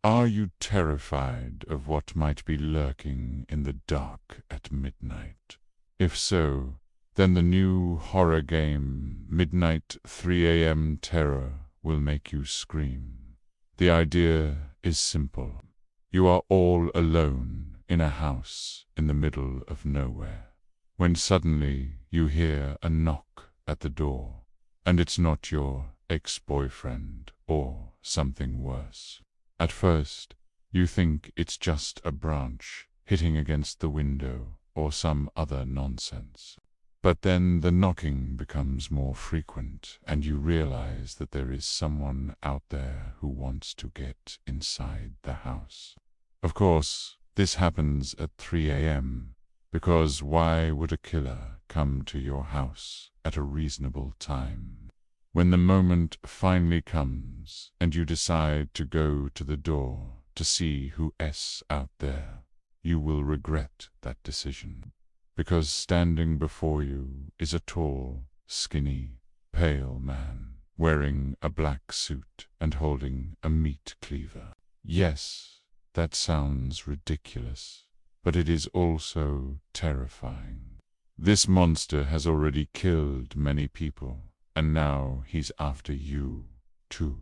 Are you terrified of what might be lurking in the dark at midnight? If so, then the new horror game, Midnight 3 a.m. Terror, will make you scream. The idea is simple. You are all alone in a house in the middle of nowhere, when suddenly you hear a knock at the door, and it's not your ex-boyfriend or something worse. At first, you think it's just a branch hitting against the window or some other nonsense. But then the knocking becomes more frequent, and you realize that there is someone out there who wants to get inside the house. Of course, this happens at 3 a.m., because why would a killer come to your house at a reasonable time? When the moment finally comes, and you decide to go to the door to see who's out there, you will regret that decision. Because standing before you is a tall, skinny, pale man, wearing a black suit and holding a meat cleaver. Yes, that sounds ridiculous, but it is also terrifying. This monster has already killed many people, and now he's after you, too.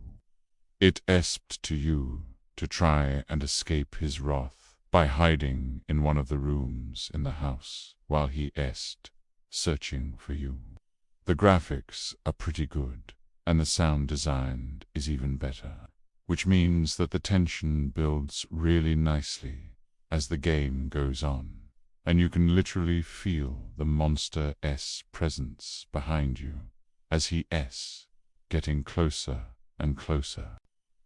It esped to you to try and escape his wrath by hiding in one of the rooms in the house while he searching for you. The graphics are pretty good, and the sound design is even better, which means that the tension builds really nicely as the game goes on, and you can literally feel the monster's presence behind you as he's getting closer and closer.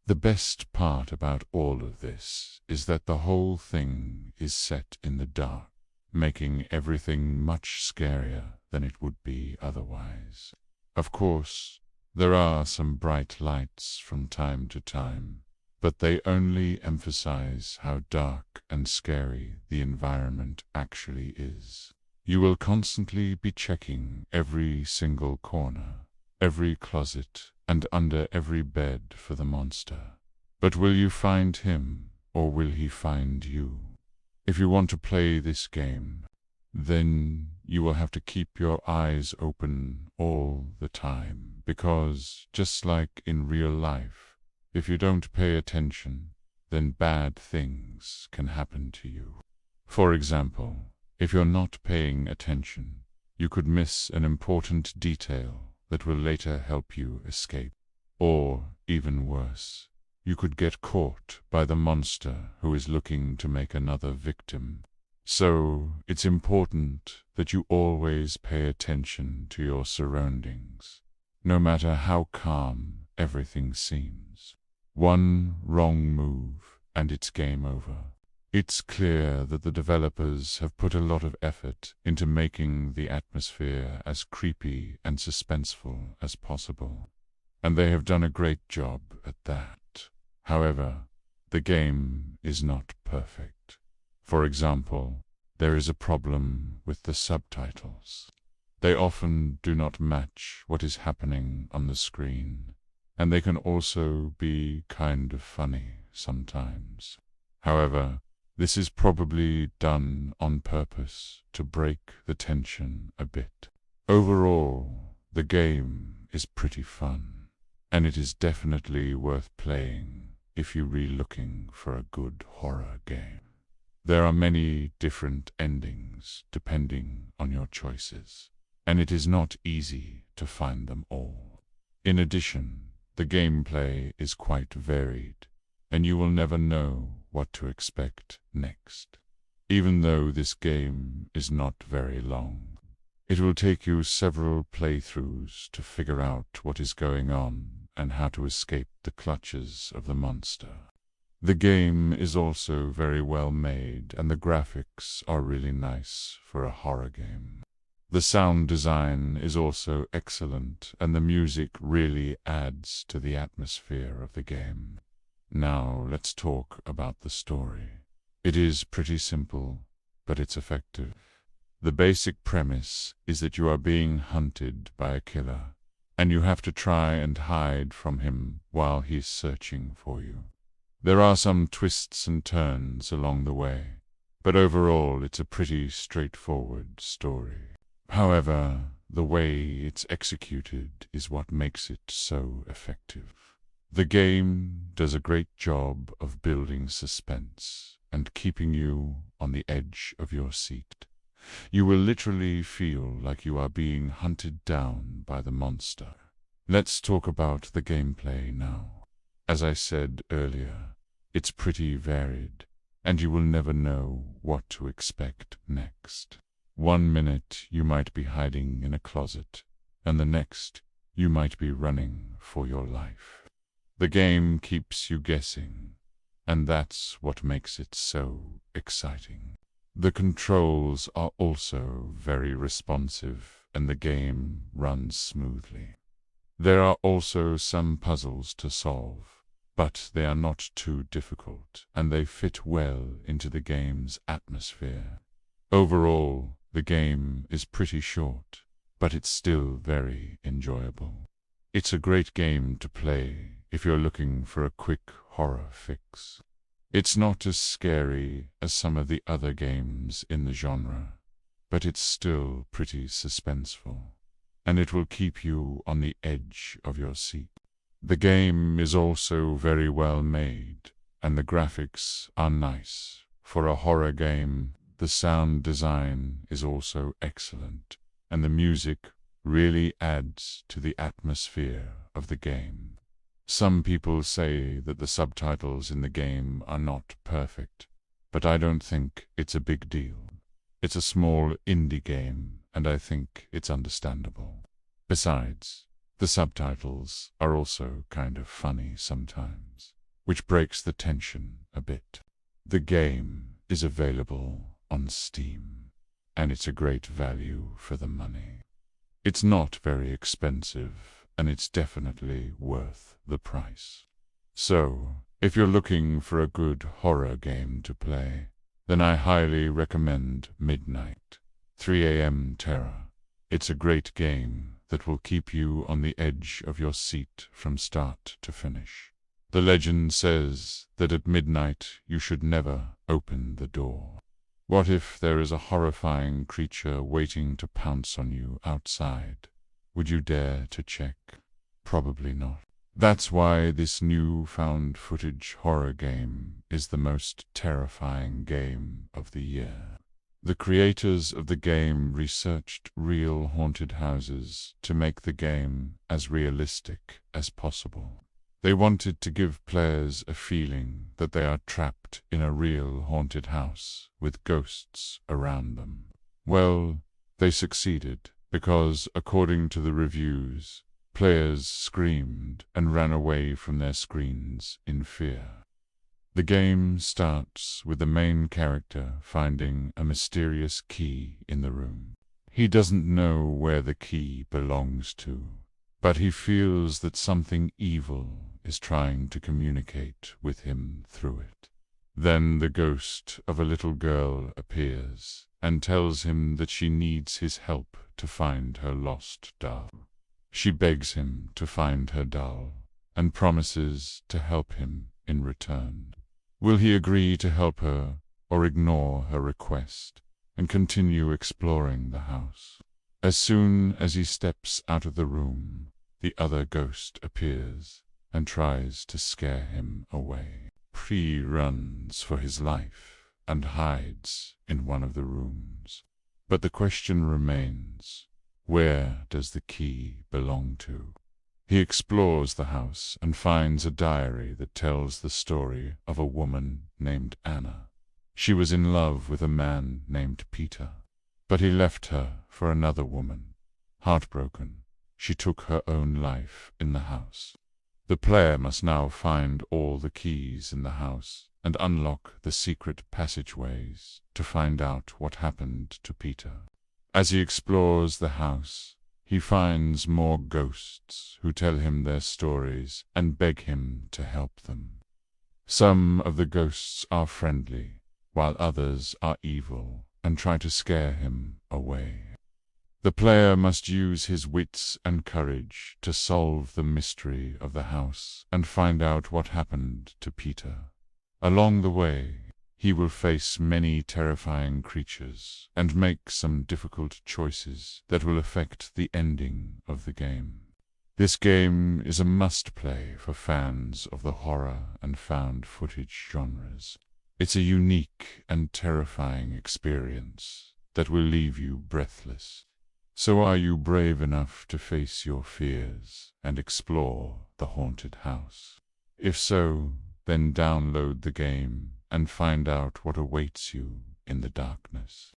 The best part about all of this is that the whole thing is set in the dark, making everything much scarier than it would be otherwise. Of course, there are some bright lights from time to time, but they only emphasize how dark and scary the environment actually is. You will constantly be checking every single corner, every closet, and under every bed for the monster. But will you find him, or will he find you? If you want to play this game, then you will have to keep your eyes open all the time, because just like in real life, if you don't pay attention, then bad things can happen to you. For example, if you're not paying attention, you could miss an important detail that will later help you escape. Or, even worse, you could get caught by the monster who is looking to make another victim. So, it's important that you always pay attention to your surroundings, no matter how calm everything seems. One wrong move, and it's game over. It's clear that the developers have put a lot of effort into making the atmosphere as creepy and suspenseful as possible, and they have done a great job at that. However, the game is not perfect. For example, there is a problem with the subtitles. They often do not match what is happening on the screen, and they can also be kind of funny sometimes. However, this is probably done on purpose to break the tension a bit. Overall, the game is pretty fun, and it is definitely worth playing if you're really looking for a good horror game. There are many different endings depending on your choices, and it is not easy to find them all. In addition, the gameplay is quite varied, and you will never know what to expect next. Even though this game is not very long, it will take you several playthroughs to figure out what is going on and how to escape the clutches of the monster. The game is also very well made, and the graphics are really nice for a horror game. The sound design is also excellent, and the music really adds to the atmosphere of the game. Now let's talk about the story. It is pretty simple, but it's effective. The basic premise is that you are being hunted by a killer, and you have to try and hide from him while he's searching for you. There are some twists and turns along the way, but overall it's a pretty straightforward story. However, the way it's executed is what makes it so effective. The game does a great job of building suspense and keeping you on the edge of your seat. You will literally feel like you are being hunted down by the monster. Let's talk about the gameplay now. As I said earlier, it's pretty varied, and you will never know what to expect next. 1 minute you might be hiding in a closet, and the next you might be running for your life. The game keeps you guessing, and that's what makes it so exciting. The controls are also very responsive, and the game runs smoothly. There are also some puzzles to solve, but they are not too difficult, and they fit well into the game's atmosphere. Overall, the game is pretty short, but it's still very enjoyable. It's a great game to play if you're looking for a quick horror fix. It's not as scary as some of the other games in the genre, but it's still pretty suspenseful, and it will keep you on the edge of your seat. The game is also very well made, and the graphics are nice. For a horror game, the sound design is also excellent, and the music really adds to the atmosphere of the game. Some people say that the subtitles in the game are not perfect, but I don't think it's a big deal. It's a small indie game, and I think it's understandable. Besides, the subtitles are also kind of funny sometimes, which breaks the tension a bit. The game is available on Steam, and it's a great value for the money. It's not very expensive, and it's definitely worth the price. So, if you're looking for a good horror game to play, then I highly recommend Midnight 3 AM Terror. It's a great game that will keep you on the edge of your seat from start to finish. The legend says that at midnight you should never open the door. What if there is a horrifying creature waiting to pounce on you outside? Would you dare to check? Probably not. That's why this new found footage horror game is the most terrifying game of the year. The creators of the game researched real haunted houses to make the game as realistic as possible. They wanted to give players a feeling that they are trapped in a real haunted house with ghosts around them. Well, they succeeded because, according to the reviews, players screamed and ran away from their screens in fear. The game starts with the main character finding a mysterious key in the room. He doesn't know where the key belongs to, but he feels that something evil is trying to communicate with him through it. Then the ghost of a little girl appears and tells him that she needs his help to find her lost doll. She begs him to find her doll and promises to help him in return. Will he agree to help her or ignore her request and continue exploring the house? As soon as he steps out of the room, the other ghost appears and tries to scare him away. He runs for his life and hides in one of the rooms. But the question remains, where does the key belong to? He explores the house and finds a diary that tells the story of a woman named Anna. She was in love with a man named Peter, but he left her for another woman. Heartbroken, she took her own life in the house. The player must now find all the keys in the house and unlock the secret passageways to find out what happened to Peter. As he explores the house, he finds more ghosts who tell him their stories and beg him to help them. Some of the ghosts are friendly, while others are evil and try to scare him away. The player must use his wits and courage to solve the mystery of the house and find out what happened to Peter. Along the way, he will face many terrifying creatures and make some difficult choices that will affect the ending of the game. This game is a must-play for fans of the horror and found footage genres. It's a unique and terrifying experience that will leave you breathless. So are you brave enough to face your fears and explore the haunted house? If so, then download the game and find out what awaits you in the darkness.